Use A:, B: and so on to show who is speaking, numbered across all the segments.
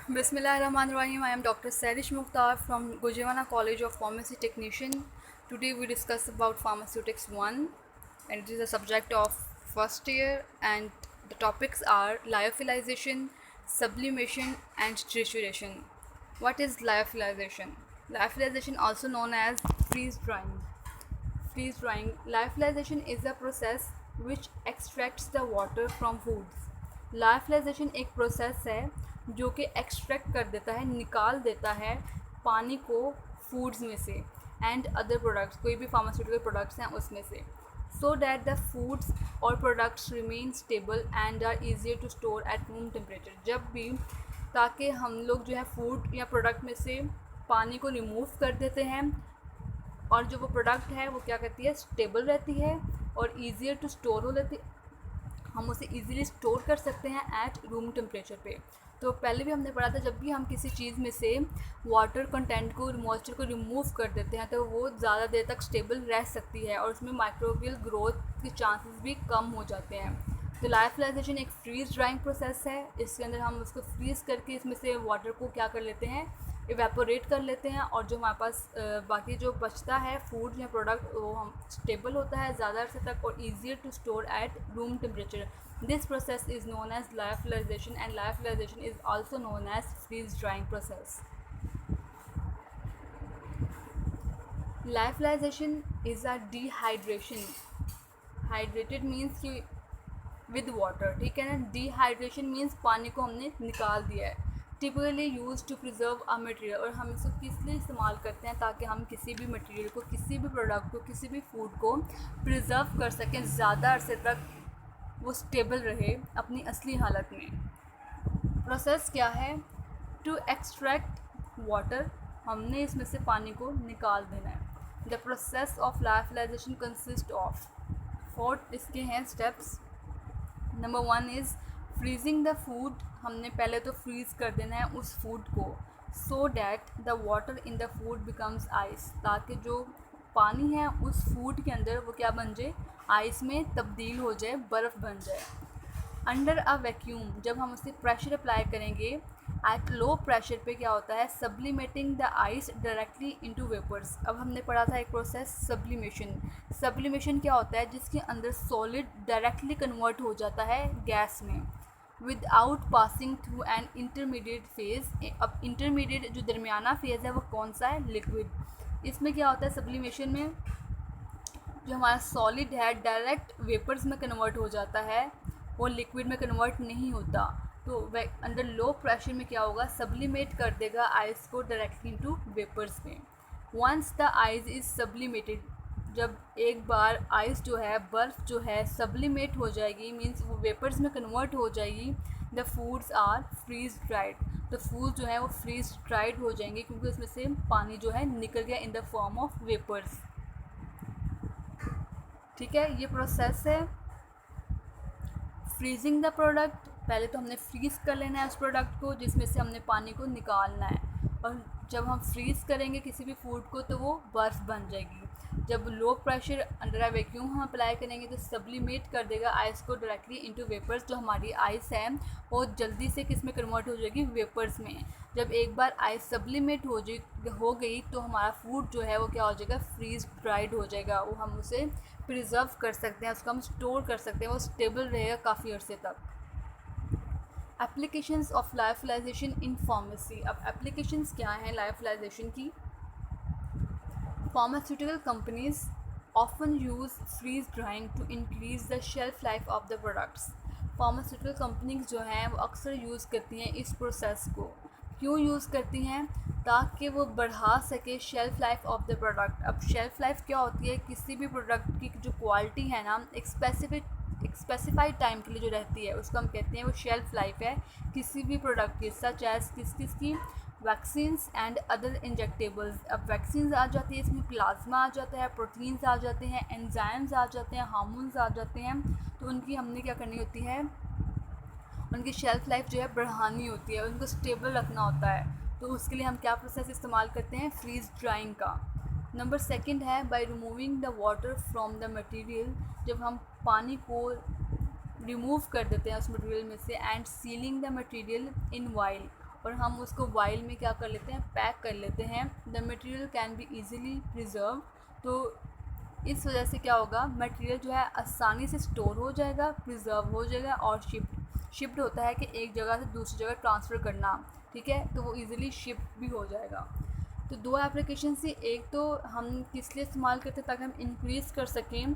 A: Bismillahirrahmanirrahim. I am Dr. Sarish Mukhtar from Gujranwala College of Pharmacy Technician. Today we discuss about Pharmaceutics 1, and it is a subject of first year, and the topics are lyophilization, sublimation and trituration. What is lyophilization? Lyophilization, also known as freeze drying. Freeze drying. Lyophilization is a process which extracts the water from foods. लाइफलाइजेशन एक process है जो कि extract कर देता है, निकाल देता है पानी को फूड्स में से एंड अदर प्रोडक्ट्स, कोई भी फार्मास्यूटिकल प्रोडक्ट्स हैं उसमें से, सो डैट द फूड्स और products remain stable and are easier to store at room temperature. जब भी, ताकि हम लोग जो है फूड या प्रोडक्ट में से पानी को रिमूव कर देते हैं और जो वो प्रोडक्ट है वो क्या करती है, स्टेबल रहती है और ईजियर टू स्टोर हो लेती, हम उसे इजीली स्टोर कर सकते हैं एट रूम टेम्परेचर पे। तो पहले भी हमने पढ़ा था, जब भी हम किसी चीज़ में से वाटर कंटेंट को, मॉइस्चर को रिमूव कर देते हैं तो वो ज़्यादा देर तक स्टेबल रह सकती है और उसमें माइक्रोबियल ग्रोथ के चांसेस भी कम हो जाते हैं। तो लाइफलाइजेशन एक फ्रीज ड्राइंग प्रोसेस है। इसके अंदर हम उसको फ्रीज़ करके इसमें से वाटर को क्या कर लेते हैं, इवेपोरेट कर लेते हैं, और जो हमारे पास बाकी जो बचता है फूड या प्रोडक्ट वो हम स्टेबल होता है ज़्यादा अर्से तक और easier to store at room temperature. This process is known as lyophilization and lyophilization is also known as freeze drying process. Lyophilization is a dehydration. Hydrated means कि विद वाटर, ठीक है ना। डिहाइड्रेशन मीन्स पानी को हमने निकाल दिया है। Typically use to preserve a material, और हम इसको किस लिए इस्तेमाल करते हैं, ताकि हम किसी भी मटेरियल को, किसी भी प्रोडक्ट को, किसी भी फूड को प्रिजर्व कर सकें, ज़्यादा अरसे तक वो स्टेबल रहे अपनी असली हालत में। प्रोसेस क्या है, टू एक्सट्रैक्ट वाटर, हमने इसमें से पानी को निकाल देना है। The process of lyophilization consist of 4 इसके हैं steps. Number 1 is freezing the food, हमने पहले तो फ्रीज़ कर देना है उस फूड को, सो that the water in the food becomes ice, ताकि जो पानी है उस फूड के अंदर वो क्या बन जाए, आइस में तब्दील हो जाए, बर्फ़ बन जाए। अंडर अ वैक्यूम, जब हम उसे प्रेशर अप्लाई करेंगे एट लो प्रेशर पे क्या होता है, sublimating the ice directly into vapours. अब हमने पढ़ा था एक प्रोसेस सब्लिमेशन। सब्लिमेशन क्या होता है, जिसके अंदर सॉलिड डायरेक्टली कन्वर्ट हो जाता है गैस में without passing through an intermediate phase. अब इंटरमीडिएट जो दरमियाना फेज़ है वो कौन सा है, लिक्विड। इसमें क्या होता है सब्लिमेशन में, जो हमारा सॉलिड है डायरेक्ट वेपर्स में कन्वर्ट हो जाता है, वो लिक्विड में कन्वर्ट नहीं होता। तो अंडर लो प्रेशर में क्या होगा, सब्लिमेट कर देगा आइस को डायरेक्टली इनटू वेपर्स में। Once the ice is sublimated, जब एक बार आइस जो है, बर्फ़ जो है सब्लिमेट हो जाएगी, मीन्स वो वेपर्स में कन्वर्ट हो जाएगी, the foods are freeze dried, तो फूड जो है वो फ्रीज ड्राइड हो जाएंगे क्योंकि उसमें से पानी जो है निकल गया in the form of vapours. ठीक है, ये प्रोसेस है फ्रीजिंग द प्रोडक्ट। पहले तो हमने फ्रीज़ कर लेना है उस प्रोडक्ट को जिसमें से हमने पानी को निकालना है, और जब हम फ्रीज़ करेंगे किसी भी फूड को तो वो बर्फ़ बन जाएगी। जब low pressure under a vacuum हम अप्लाई करेंगे तो सब्लिमेट कर देगा आइस को डायरेक्टली इनटू वेपर्स। जो हमारी आइस है वो जल्दी से किस में कन्वर्ट हो जाएगी, वेपर्स में। जब एक बार आइस सब्लिमेट हो गई तो हमारा फूड जो है वो क्या हो जाएगा, फ्रीज ड्राइड हो जाएगा। वो हम उसे प्रिजर्व कर सकते हैं, उसको हम स्टोर कर सकते हैं, वो स्टेबल रहेगा काफ़ी अर्से तक। Applications of lyophilization in pharmacy. अब एप्लीकेशंस क्या हैं लाइफलाइजेशन की। Pharmaceutical companies often use freeze drying to increase the shelf life of the products. Pharmaceutical companies जो हैं वो अक्सर यूज़ करती हैं इस प्रोसेस को। क्यों यूज़ करती हैं, ताकि वो बढ़ा सके shelf life of the product. अब शेल्फ़ लाइफ क्या होती है, किसी भी प्रोडक्ट की जो क्वालिटी है ना, एक स्पेसिफाइड टाइम के लिए जो रहती है उसको हम कहते हैं वो शेल्फ़ लाइफ है किसी भी प्रोडक्ट की। सच एज़ किस की, वैक्सीन्स एंड अदर इंजेक्टेबल्स। अब वैक्सीन्स आ जाती है, इसमें प्लाज्मा आ जाता है, प्रोटीन्स आ जाते हैं, एंजाइम्स आ जाते हैं, हार्मोन्स आ जाते हैं। तो उनकी हमने क्या करनी होती है, उनकी शेल्फ़ लाइफ जो है बढ़ानी होती है, उनको स्टेबल रखना होता है। तो उसके लिए हम क्या प्रोसेस इस्तेमाल करते हैं, फ्रीज ड्राइंग का। नंबर 2 है by removing the water from the material. जब हम पानी को रिमूव कर देते हैं उस मटेरियल में से, and ceiling the material in while, और हम उसको वाइल में क्या कर लेते हैं, पैक कर लेते हैं, the material can be easily preserve. तो इस वजह से क्या होगा, मटेरियल जो है आसानी से स्टोर हो जाएगा, प्रिजर्व हो जाएगा और शिफ्ट होता है कि एक जगह से दूसरी जगह ट्रांसफ़र करना, ठीक है, तो वो इजीली शिफ्ट भी हो जाएगा। तो दो एप्लीकेशन थी, एक तो हम किस लिए इस्तेमाल करते हैं ताकि हम इंक्रीज़ कर सकें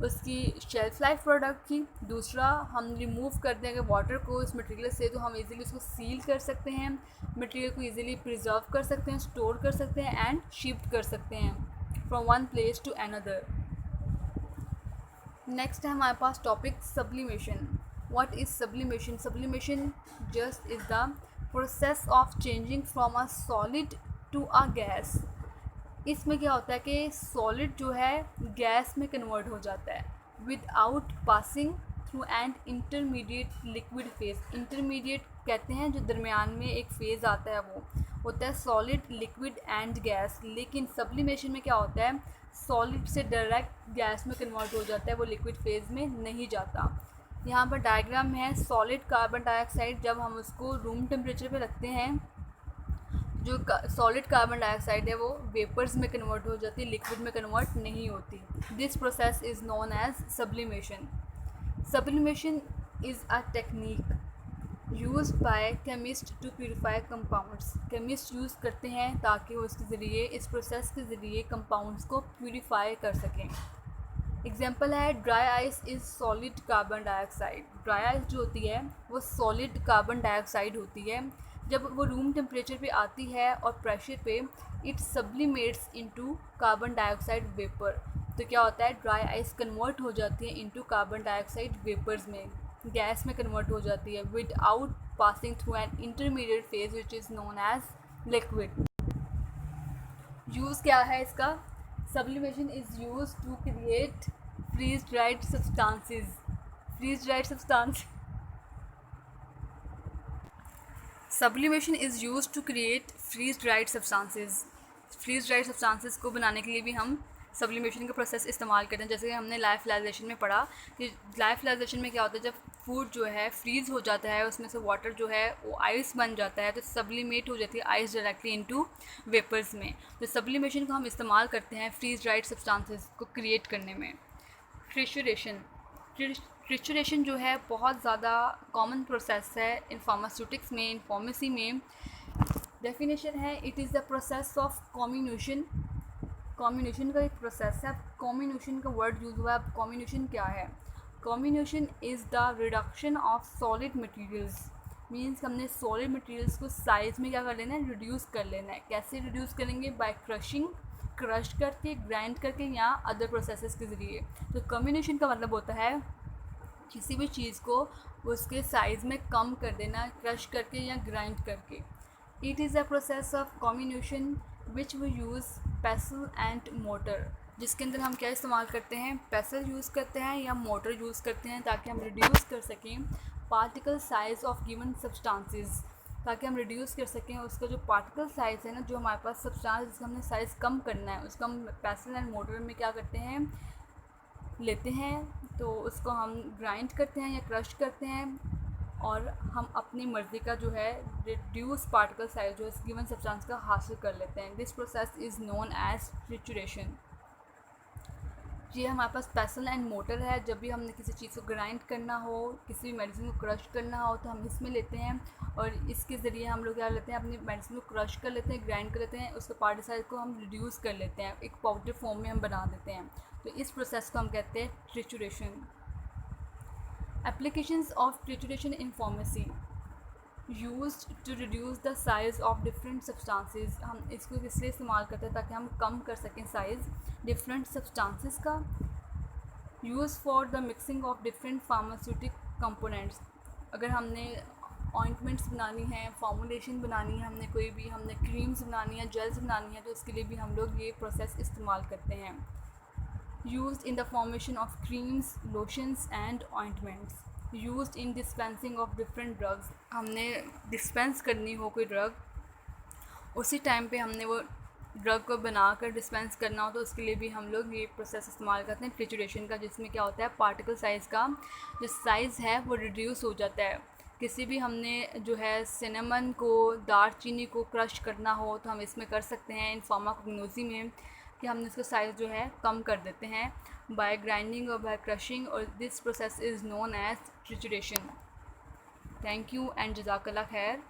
A: उसकी शेल्फ़ लाइफ प्रोडक्ट की, दूसरा हम रिमूव कर दें अगर वाटर को इस मटेरियल से तो हम इजीली उसको सील कर सकते हैं, मटेरियल को इजीली प्रिजर्व कर सकते हैं, स्टोर कर सकते हैं एंड शिफ्ट कर सकते हैं from one place to another. Next है हमारे पास topic sublimation. What is sublimation? Sublimation just is the process of changing from a solid to a gas. इसमें क्या होता है कि सॉलिड जो है गैस में कन्वर्ट हो जाता है without passing through and intermediate liquid phase. Intermediate कहते हैं जो दरमियान में एक फेज़ आता है वो होता है सॉलिड, लिक्विड एंड गैस। लेकिन सब्लिमेशन में क्या होता है, सॉलिड से डायरेक्ट गैस में कन्वर्ट हो जाता है, वो लिक्विड फेज़ में नहीं जाता। यहाँ पर डायग्राम है, सॉलिड कार्बन डाइऑक्साइड जब हम उसको रूम टेम्परेचर पे रखते हैं, जो सॉलिड कार्बन डाइऑक्साइड है वो वेपर्स में कन्वर्ट हो जाती है, लिक्विड में कन्वर्ट नहीं होती। This process is known as sublimation. Sublimation is a technique use by chemist to purify compounds. Chemist use करते हैं ताकि वो इसके ज़रिए, इस प्रोसेस के ज़रिए कंपाउंड्स को प्योरीफाई कर सकें। एग्जाम्पल है dry ice is solid carbon dioxide. Dry ice जो होती है वो सॉलिड कार्बन डाइऑक्साइड होती है, जब वो रूम टेम्परेचर पे आती है और प्रेशर पे it sublimates into carbon dioxide vapour. तो क्या होता है, ड्राई आइस कन्वर्ट हो जाती है इनटू कार्बन डाइऑक्साइड वेपर्स में, गैस में कन्वर्ट हो जाती है without passing through an intermediate phase which is known as liquid. Use क्या है इसका? Sublimation is use to create freeze dried substances. Freeze dried substance sublimation is use to create freeze dried substances. Freeze dried substances को बनाने के लिए भी हम sublimation का प्रोसेस इस्तेमाल करते हैं। जैसे कि हमने लाइफलाइजेशन में पढ़ा कि लाइफलाइजेशन में क्या होता है, जब फूड जो है फ्रीज़ हो जाता है, उसमें से वाटर जो है वो आइस बन जाता है, तो सब्लिमेट हो जाती है आइस डायरेक्टली इनटू वेपर्स में। तो सब्लिमेशन को हम इस्तेमाल करते हैं फ्रीज ड्राइड सब्सटेंसेस को क्रिएट करने में। ट्रिचुरेशन। ट्रिचुरेशन जो है बहुत ज़्यादा कॉमन प्रोसेस है इन फार्मास्यूटिक्स में, इन फार्मेसी में। डेफिनेशन है, it is the process of combination. Combination का एक प्रोसेस है। कॉम्बिनेशन का वर्ड यूज़ हुआ है। अब कॉम्बिनेशन क्या है? Combination is the reduction of solid materials. Means हमने सॉलिड मटेरियल्स को साइज़ में क्या कर लेना है, रिड्यूस कर लेना है। कैसे रिड्यूस करेंगे? बाय क्रशिंग, क्रश करके, ग्राइंड करके या अदर प्रोसेसेस के ज़रिए। तो कॉम्बिनेशन का मतलब होता है किसी भी चीज़ को उसके साइज़ में कम कर देना, क्रश करके या ग्राइंड करके। It is a process of combination which we use pestle and mortar, जिसके अंदर हम क्या इस्तेमाल करते हैं, पेसल यूज़ करते हैं या मोटर यूज़ करते हैं ताकि हम रिड्यूस कर सकें particle size of given substances, ताकि हम रिड्यूस कर सकें उसका जो पार्टिकल साइज़ है ना, जो हमारे पास सब्सटेंस जिसका हमने साइज़ कम करना है, उसको हम पेसल एंड मोटर में क्या करते हैं, लेते हैं। तो उसको हम ग्राइंड करते हैं या क्रश करते हैं और हम अपनी मर्ज़ी का जो है रिड्यूस पार्टिकल साइज जो है गिवन सब्सटेंस का हासिल कर लेते हैं। This process is known as trituration. ये हमारे पास पेसल एंड मोटर है। जब भी हमने किसी चीज़ को ग्राइंड करना हो, किसी भी मेडिसिन को क्रश करना हो, तो हम इसमें लेते हैं और इसके ज़रिए हम लोग क्या लेते हैं, अपनी मेडिसिन को क्रश कर लेते हैं, ग्राइंड कर लेते हैं, उसके पार्टिकल साइज को हम रिड्यूस कर लेते हैं, एक पाउडर फॉर्म में हम बना देते हैं। तो इस प्रोसेस को हम कहते हैं trituration. Applications of trituration in pharmacy used to reduce the size of different substances. हम इसको इसलिए इस्तेमाल करते हैं ताकि हम कम कर सकें साइज़ डिफरेंट सब्सटेंसेस का। Use for the mixing of different pharmaceutic components. अगर हमने ऑइंटमेंट्स बनानी है, फॉर्मुलेशन बनानी है, हमने क्रीम्स बनानी है, जेल्स बनानी है, तो उसके लिए भी हम लोग ये प्रोसेस इस्तेमाल करते हैं। Used in the formation of creams, lotions and ointments. Used in dispensing of different drugs. हमने डिस्पेंस करनी हो कोई ड्रग, उसी टाइम पे हमने वो ड्रग को बनाकर डिस्पेंस करना हो, तो उसके लिए भी हम लोग ये प्रोसेस इस्तेमाल करते हैं ट्रिचुरेशन का, जिसमें क्या होता है, पार्टिकल साइज़ का जो साइज़ है वो रिड्यूस हो जाता है। किसी भी हमने जो है सिनेमन को, दालचीनी को क्रश करना हो तो हम इसमें कर सकते हैं इन फार्माकोग्नोसी में, कि हमने इसका साइज़ जो है कम कर देते हैं बाय ग्राइंडिंग और बाय क्रशिंग, और this process is known as trituration. Thank you and जज़ाकल्लाह खैर।